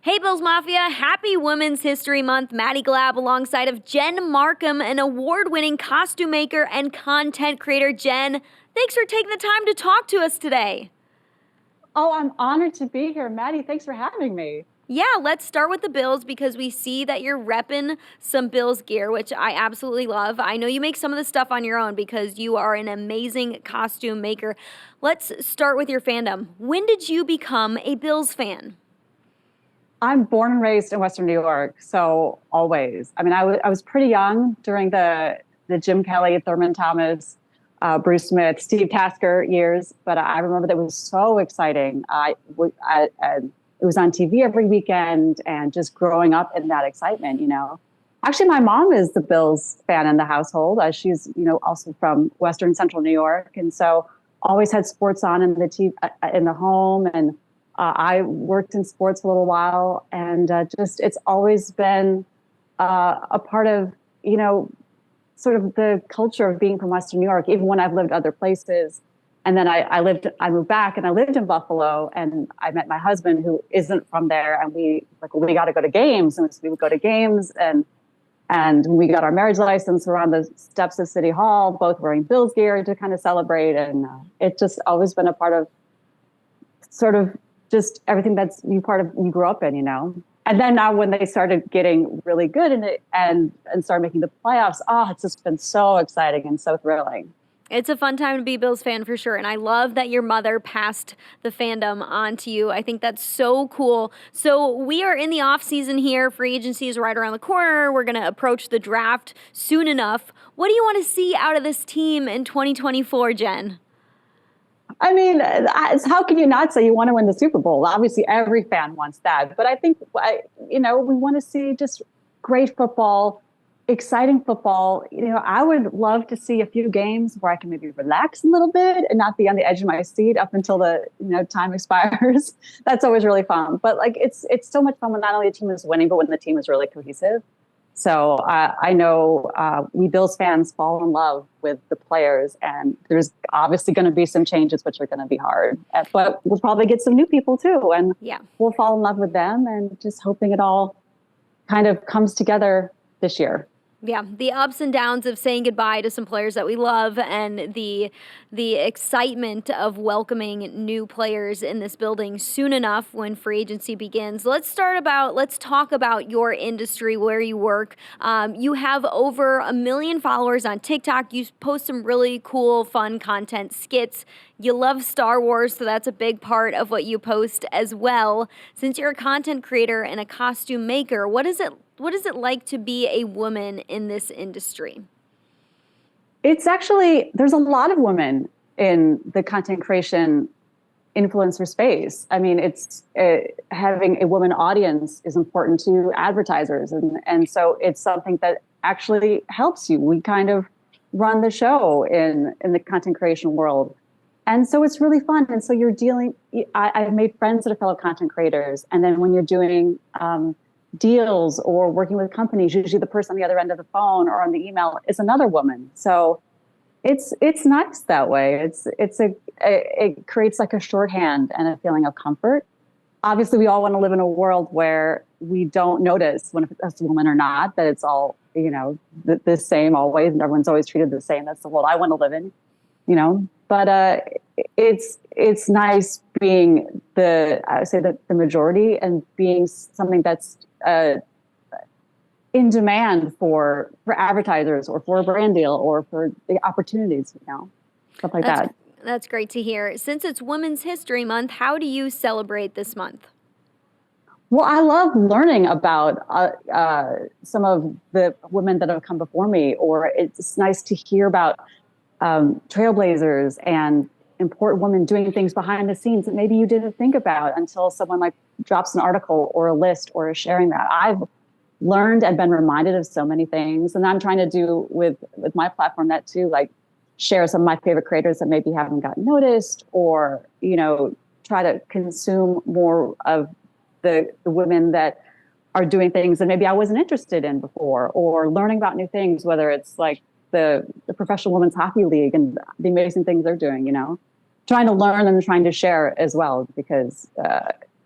Hey Bills Mafia, happy Women's History Month. Maddy Glab alongside of Jen Markham, an award-winning costume maker and content creator. Jen, thanks for taking the time to talk to us today. Oh, I'm honored to be here, Maddie. Thanks for having me. Yeah, let's start with the Bills because we see that you're repping some Bills gear, which I absolutely love. I know you make some of the stuff on your own because you are an amazing costume maker. Let's start with your fandom. When did you become a Bills fan? I'm born and raised in Western New York, so always. I mean, I was pretty young during the Jim Kelly, Thurman Thomas, Bruce Smith, Steve Tasker years, but I remember that was so exciting. It was on TV every weekend, and just growing up in that excitement. Actually, my mom is the Bills fan in the household. She's also from Western Central New York, and so always had sports on in the TV, in the home. And I worked in sports for a little while, and just it's always been a part of sort of the culture of being from Western New York. Even when I've lived other places, and then I moved back, and I lived in Buffalo, and I met my husband who isn't from there, and we got to go to games, and so we would go to games, and when we got our marriage license, we're on the steps of City Hall, both wearing Bills gear to kind of celebrate, and it's just always been a part of sort of just everything that's you grew up in. And then now when they started getting really good in it and started making the playoffs, it's just been so exciting and so thrilling. It's a fun time to be a Bills fan for sure. And I love that your mother passed the fandom on to you. I think that's so cool. So we are in the off season here. Free agency is right around the corner. We're going to approach the draft soon enough. What do you want to see out of this team in 2024, Jen? I mean, how can you not say you want to win the Super Bowl? Obviously, every fan wants that. But I think, we want to see just great football, exciting football. I would love to see a few games where I can maybe relax a little bit and not be on the edge of my seat up until the time expires. That's always really fun. But it's so much fun when not only the team is winning, but when the team is really cohesive. So I know we Bills fans fall in love with the players, and there's obviously going to be some changes, which are going to be hard. But we'll probably get some new people too, and we'll fall in love with them, and just hoping it all kind of comes together this year. Yeah, the ups and downs of saying goodbye to some players that we love, and the excitement of welcoming new players in this building soon enough when free agency begins. Let's talk about your industry, where you work. You have over 1 million followers on TikTok. You post some really cool, fun content, skits. You love Star Wars, so that's a big part of what you post as well. Since you're a content creator and a costume maker, what is it like to be a woman in this industry? It's actually, there's a lot of women in the content creation influencer space. I mean, having a woman audience is important to advertisers. And so it's something that actually helps you. We kind of run the show in the content creation world. And so it's really fun. And so I've made friends that are fellow content creators. And then when you're doing deals or working with companies, usually the person on the other end of the phone or on the email is another woman. So it's nice that way. It creates like a shorthand and a feeling of comfort. Obviously, we all want to live in a world where we don't notice when it's a woman or not, that it's all, the same always, and everyone's always treated the same. That's the world I want to live in, But it's nice being I would say the majority, and being something that's in demand for advertisers or for a brand deal or for the opportunities, stuff like that. That's great to hear. Since it's Women's History Month, how do you celebrate this month? Well, I love learning about some of the women that have come before me, or it's nice to hear about trailblazers and important women doing things behind the scenes that maybe you didn't think about until someone drops an article or a list or is sharing that. I've learned and been reminded of so many things, and I'm trying to do with my platform that too, share some of my favorite creators that maybe haven't gotten noticed, or try to consume more of the women that are doing things that maybe I wasn't interested in before, or learning about new things, whether it's the Professional Women's Hockey League and the amazing things they're doing, trying to learn and trying to share as well, because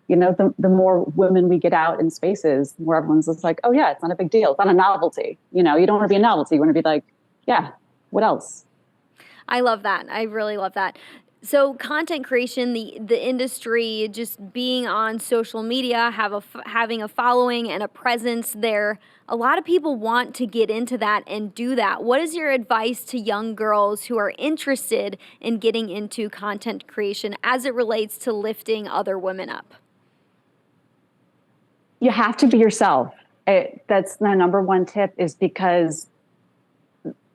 the more women we get out in spaces, the more everyone's just like, oh yeah, it's not a big deal. It's not a novelty. You don't want to be a novelty. You want to be like, yeah, what else? I love that. I really love that. So content creation, the industry, just being on social media, having a following and a presence there. A lot of people want to get into that and do that. What is your advice to young girls who are interested in getting into content creation as it relates to lifting other women up? You have to be yourself. That's the number one tip, is because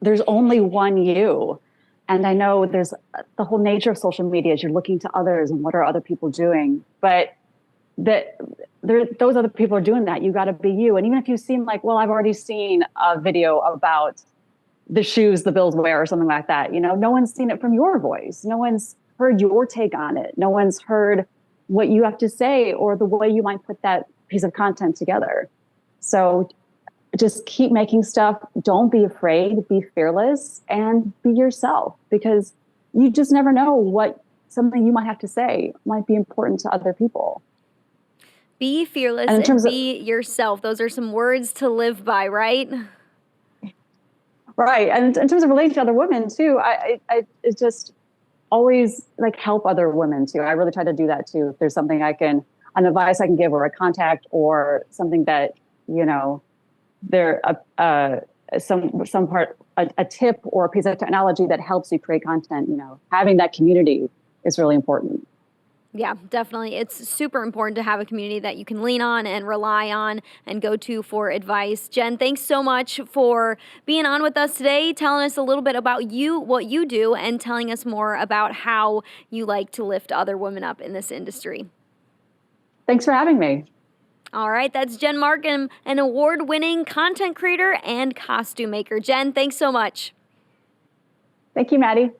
there's only one you. And I know there's the whole nature of social media is you're looking to others and what are other people doing, but those other people are doing that. You got to be you. And even if you seem like, well, I've already seen a video about the shoes the Bills wear or something like that, no one's seen it from your voice. No one's heard your take on it. No one's heard what you have to say or the way you might put that piece of content together. So just keep making stuff. Don't be afraid, be fearless, and be yourself, because you just never know what something you might have to say might be important to other people. Be fearless and be yourself. Those are some words to live by, right? Right. And in terms of relating to other women too, I it's just always like help other women too. I really try to do that too. If there's something an advice I can give, or a contact, or something that, there some part a tip or a piece of technology that helps you create content, having that community is really important. Yeah, definitely. It's super important to have a community that you can lean on and rely on and go to for advice. Jen, thanks so much for being on with us today, telling us a little bit about you, what you do, and telling us more about how you like to lift other women up in this industry. Thanks for having me. All right, that's Jen Markham, an award-winning content creator and costume maker. Jen, thanks so much. Thank you, Maddy.